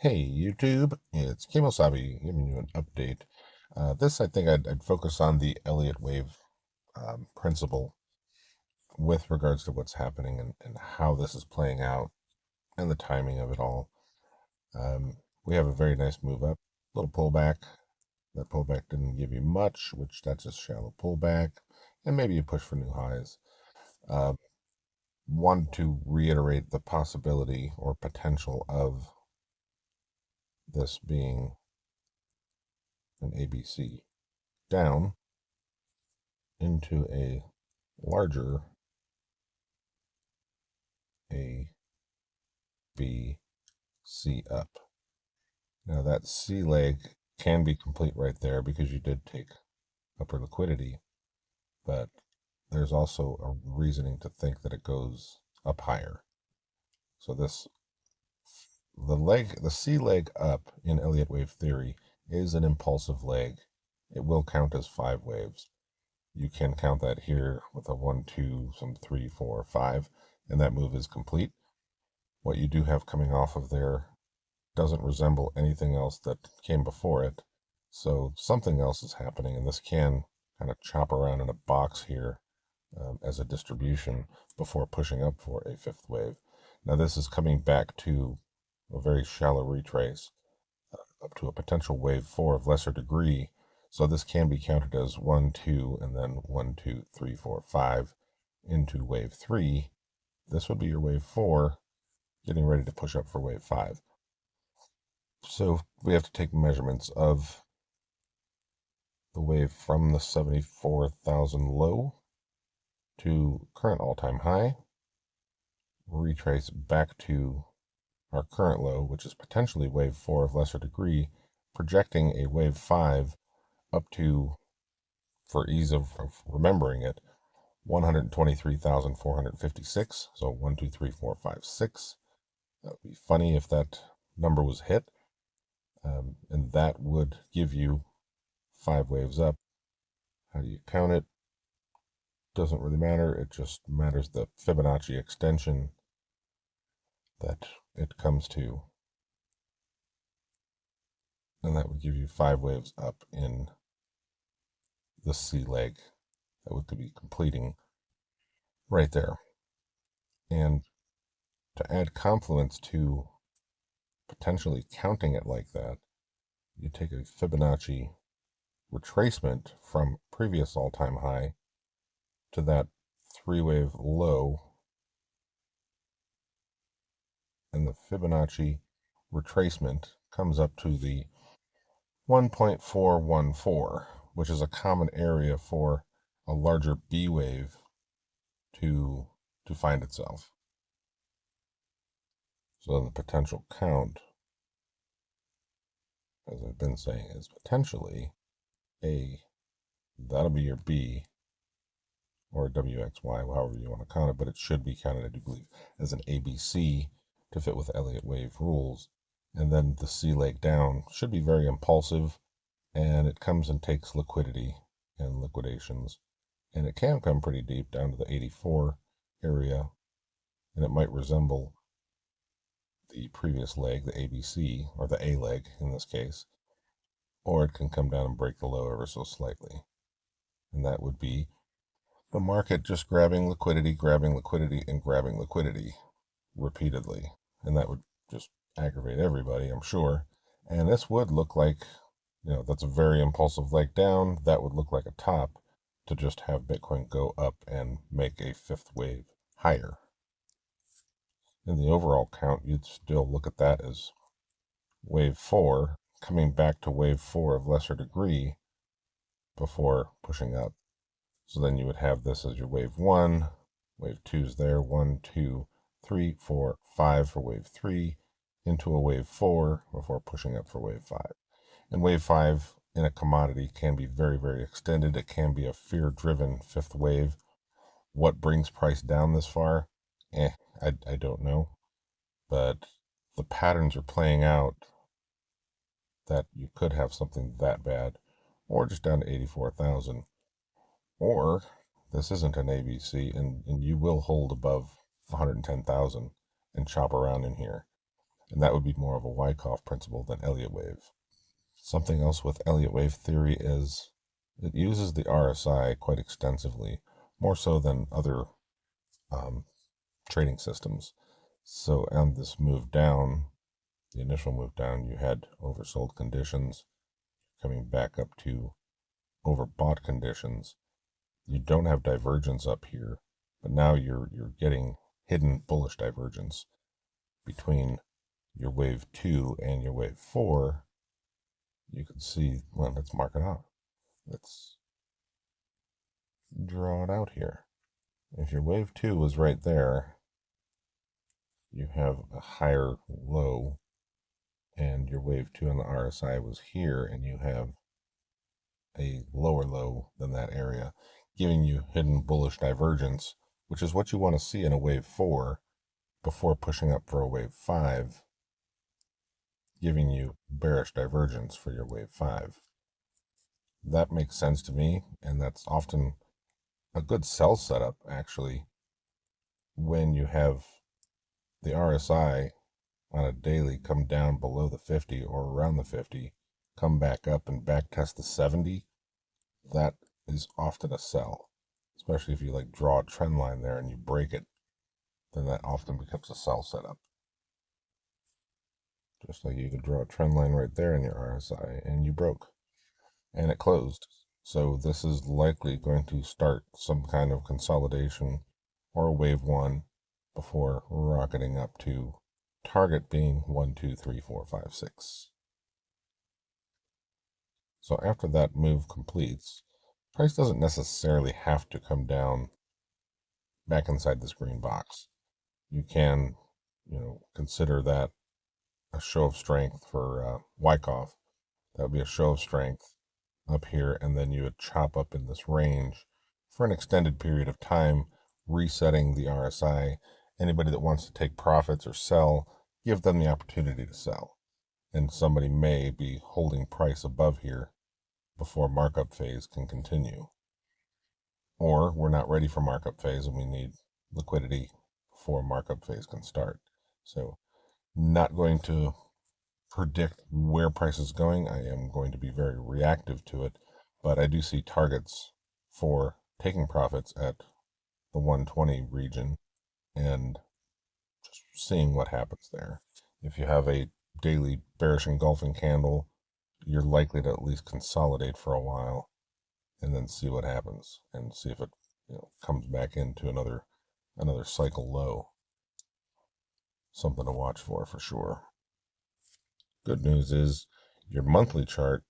Hey YouTube, it's Kemosabe giving you an update. This I think I'd focus on the Elliott Wave principle with regards to what's happening and how this is playing out and the timing of it all. We have a very nice move up, little pullback. That pullback didn't give you much, which that's a shallow pullback, and maybe you push for new highs. Want to reiterate the possibility or potential of this being an ABC down into a larger A, B, C up. Now that C leg can be complete right there because you did take upper liquidity, but there's also a reasoning to think that it goes up higher. So the C leg up in Elliott Wave Theory is an impulsive leg. It will count as 5 waves. You can count that here with a 1, 2, some 3, 4, 5, and that move is complete. What you do have coming off of there doesn't resemble anything else that came before it. So something else is happening, and this can kind of chop around in a box here as a distribution before pushing up for a 5th wave. Now this is coming back to a very shallow retrace up to a potential wave 4 of lesser degree. So this can be counted as 1, 2, and then 1, 2, 3, 4, 5 into wave 3. This would be your wave 4, getting ready to push up for wave 5. So we have to take measurements of the wave from the 74,000 low to current all-time high, retrace back to our current low, which is potentially wave 4 of lesser degree, projecting a wave 5 up to, for ease of remembering it, 123,456. So 1, 2, 3, 4, 5, 6. That would be funny if that number was hit. And that would give you 5 waves up. How do you count it? Doesn't really matter. It just matters the Fibonacci extension that it comes to. And that would give you 5 waves up in the C leg that would be completing right there. And to add confluence to potentially counting it like that, you take a Fibonacci retracement from previous all-time high to that 3-wave low, and the Fibonacci retracement comes up to the 1.414, which is a common area for a larger B wave to find itself. So the potential count, as I've been saying, is potentially that'll be your B, or WXY, however you want to count it, but it should be counted, I do believe, as an ABC to fit with Elliott Wave rules. And then the C leg down should be very impulsive, and it comes and takes liquidity and liquidations. And it can come pretty deep down to the 84 area, and it might resemble the previous leg, the ABC, or the A leg in this case, or it can come down and break the low ever so slightly. And that would be the market just grabbing liquidity, and grabbing liquidity repeatedly. And that would just aggravate everybody, I'm sure. And this would look like, that's a very impulsive leg down. That would look like a top to just have Bitcoin go up and make a 5th wave higher. In the overall count, you'd still look at that as wave 4 coming back to wave 4 of lesser degree before pushing up. So then you would have this as your wave 1, wave 2 is there, 1, 2, 3, 4, 5 for wave 3, into a wave 4 before pushing up for wave 5. And wave 5 in a commodity can be very, very extended. It can be a fear-driven 5th wave. What brings price down this far? I don't know. But the patterns are playing out that you could have something that bad, or just down to 84,000. Or this isn't an ABC, and you will hold above 110,000 and chop around in here. And that would be more of a Wyckoff principle than Elliott wave. Something else with Elliott wave theory is it uses the RSI quite extensively, more so than other trading systems. So on this move down, the initial move down, you had oversold conditions coming back up to overbought conditions. You don't have divergence up here, but now you're getting hidden bullish divergence between your wave 2 and your wave 4. You can see, well, let's mark it out. Let's draw it out here. If your wave 2 was right there, you have a higher low, and your wave 2 on the RSI was here, and you have a lower low than that area, giving you hidden bullish divergence, which is what you want to see in a wave 4 before pushing up for a wave 5, giving you bearish divergence for your wave 5. That makes sense to me, and that's often a good sell setup, actually, when you have the RSI on a daily come down below the 50 or around the 50, come back up and back test the 70. That is often a sell, especially if you like draw a trend line there and you break it, then that often becomes a sell setup. Just like you could draw a trend line right there in your RSI and you broke and it closed. So this is likely going to start some kind of consolidation or a wave 1 before rocketing up to target being 1, 2, 3, 4, 5, 6. So after that move completes, price doesn't necessarily have to come down back inside this green box. You can, consider that a show of strength for Wyckoff. That would be a show of strength up here, and then you would chop up in this range for an extended period of time, resetting the RSI. Anybody that wants to take profits or sell, give them the opportunity to sell. And somebody may be holding price above here before markup phase can continue. Or we're not ready for markup phase and we need liquidity before markup phase can start. So not going to predict where price is going. I am going to be very reactive to it, but I do see targets for taking profits at the 120 region and just seeing what happens there. If you have a daily bearish engulfing candle, you're likely to at least consolidate for a while and then see what happens and see if it comes back into another cycle low. Something to watch for sure. Good news is your monthly chart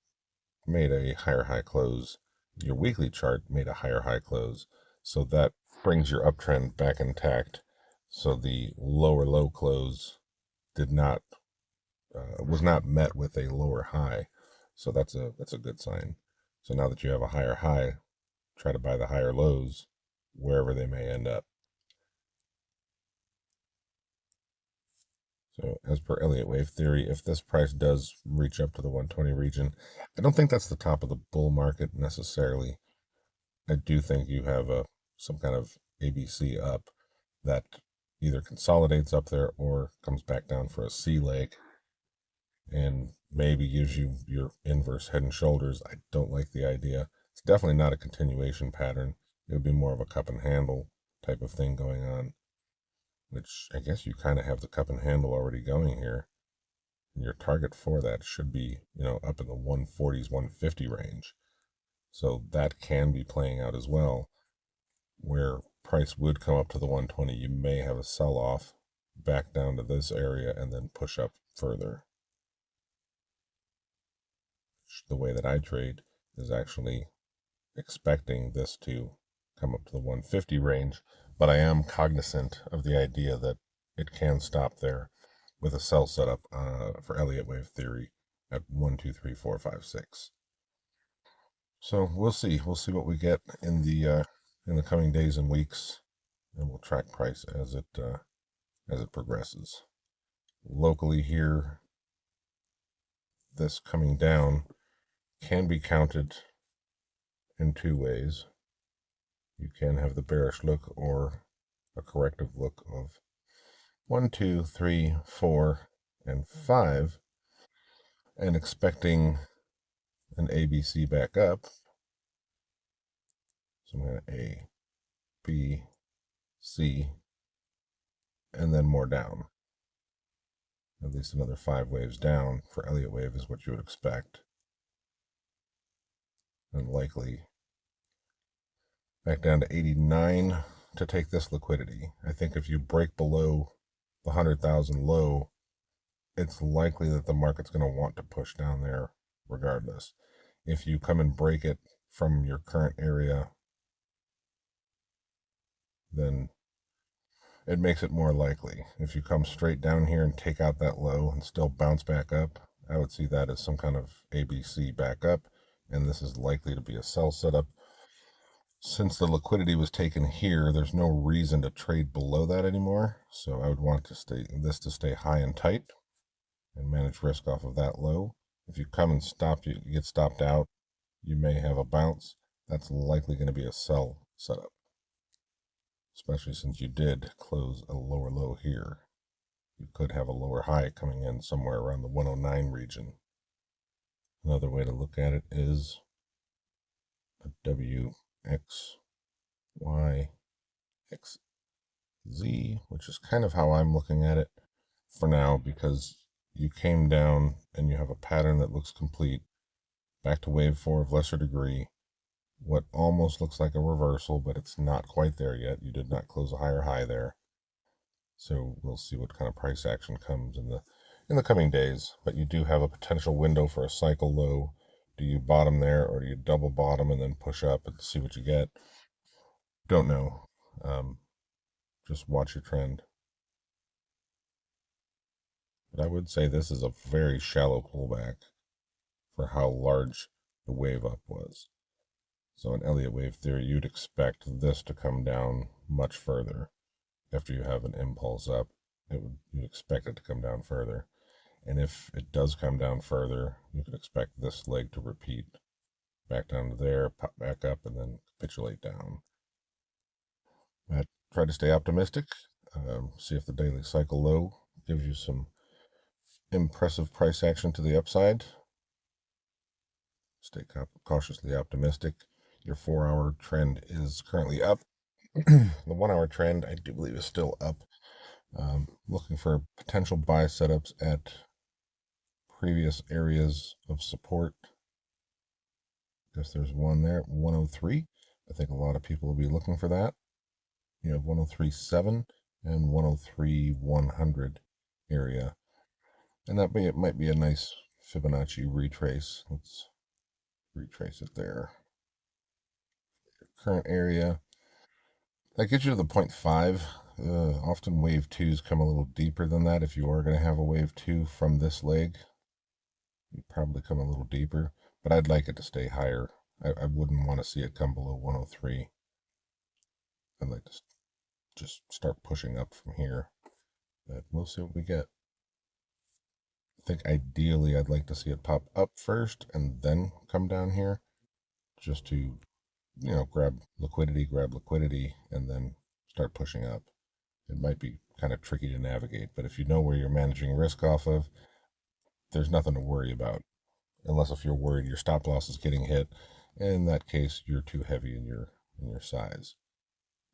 made a higher high close. Your weekly chart made a higher high close. So that brings your uptrend back intact. So the lower low close was not met with a lower high. So that's a good sign. So now that you have a higher high, try to buy the higher lows wherever they may end up. So as per Elliott Wave Theory, if this price does reach up to the 120 region, I don't think that's the top of the bull market necessarily. I do think you have some kind of ABC up that either consolidates up there or comes back down for a C leg and maybe gives you your inverse head and shoulders. I don't like the idea. It's definitely not a continuation pattern. It would be more of a cup and handle type of thing going on, which I guess you kind of have the cup and handle already going here. And your target for that should be, up in the 140s, 150 range. So that can be playing out as well, where price would come up to the 120. You may have a sell-off back down to this area and then push up further. The way that I trade is actually expecting this to come up to the 150 range, but I am cognizant of the idea that it can stop there with a sell setup for Elliott Wave Theory at 1, 2, 3, 4, 5, 6. So we'll see. We'll see what we get in the coming days and weeks, and we'll track price as it progresses. Locally here, this coming down can be counted in two ways. You can have the bearish look or a corrective look of 1, 2, 3, 4, and 5, and expecting an ABC back up. So I'm going to A, B, C, and then more down. At least another 5 waves down for Elliott wave is what you would expect. And likely back down to 89 to take this liquidity. I think if you break below the 100,000 low, it's likely that the market's going to want to push down there regardless. If you come and break it from your current area, then it makes it more likely. If you come straight down here and take out that low and still bounce back up, I would see that as some kind of ABC back up, and this is likely to be a sell setup. Since the liquidity was taken here, there's no reason to trade below that anymore, so I would want to stay high and tight and manage risk off of that low. If you come and stop, you get stopped out, you may have a bounce. That's likely going to be a sell setup, especially since you did close a lower low here. You could have a lower high coming in somewhere around the 109 region. Another way to look at it is a W, X, Y, X, Z, which is kind of how I'm looking at it for now, because you came down and you have a pattern that looks complete, back to wave 4 of lesser degree, what almost looks like a reversal, but it's not quite there yet. You did not close a higher high there. So we'll see what kind of price action comes in the coming days. But you do have a potential window for a cycle low. Do you bottom there, or do you double bottom and then push up and see what you get? Don't know. Just watch your trend. But I would say this is a very shallow pullback for how large the wave up was. So in Elliott Wave Theory, you'd expect this to come down much further. After you have an impulse up, you'd expect it to come down further. And if it does come down further, you can expect this leg to repeat back down to there, pop back up, and then capitulate down. But try to stay optimistic. See if the daily cycle low gives you some impressive price action to the upside. Stay cautiously optimistic. Your 4-hour trend is currently up. The 1-hour trend, I do believe, is still up. Looking for potential buy setups at previous areas of support. Guess there's one there, 103. I think a lot of people will be looking for that. You have 103.7 and 103.100 area. And it might be a nice Fibonacci retrace. Let's retrace it there. Current area. That gets you to the 0.5. Often wave 2s come a little deeper than that. If you are going to have a wave 2 from this leg, you probably come a little deeper. But I'd like it to stay higher. I wouldn't want to see it come below 103. I'd like to just start pushing up from here. But we'll see what we get. I think ideally I'd like to see it pop up first and then come down here, just to grab liquidity, and then start pushing up. It might be kind of tricky to navigate, but if you know where you're managing risk off of, there's nothing to worry about. Unless if you're worried your stop loss is getting hit, in that case you're too heavy in your size.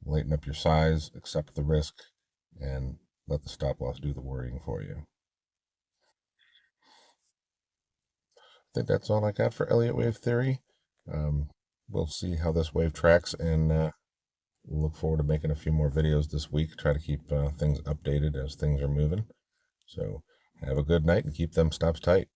Lighten up your size, accept the risk, and let the stop loss do the worrying for you. I think that's all I got for Elliott Wave Theory. We'll see how this wave tracks, and we'll look forward to making a few more videos this week. Try to keep things updated as things are moving. So have a good night and keep them stops tight.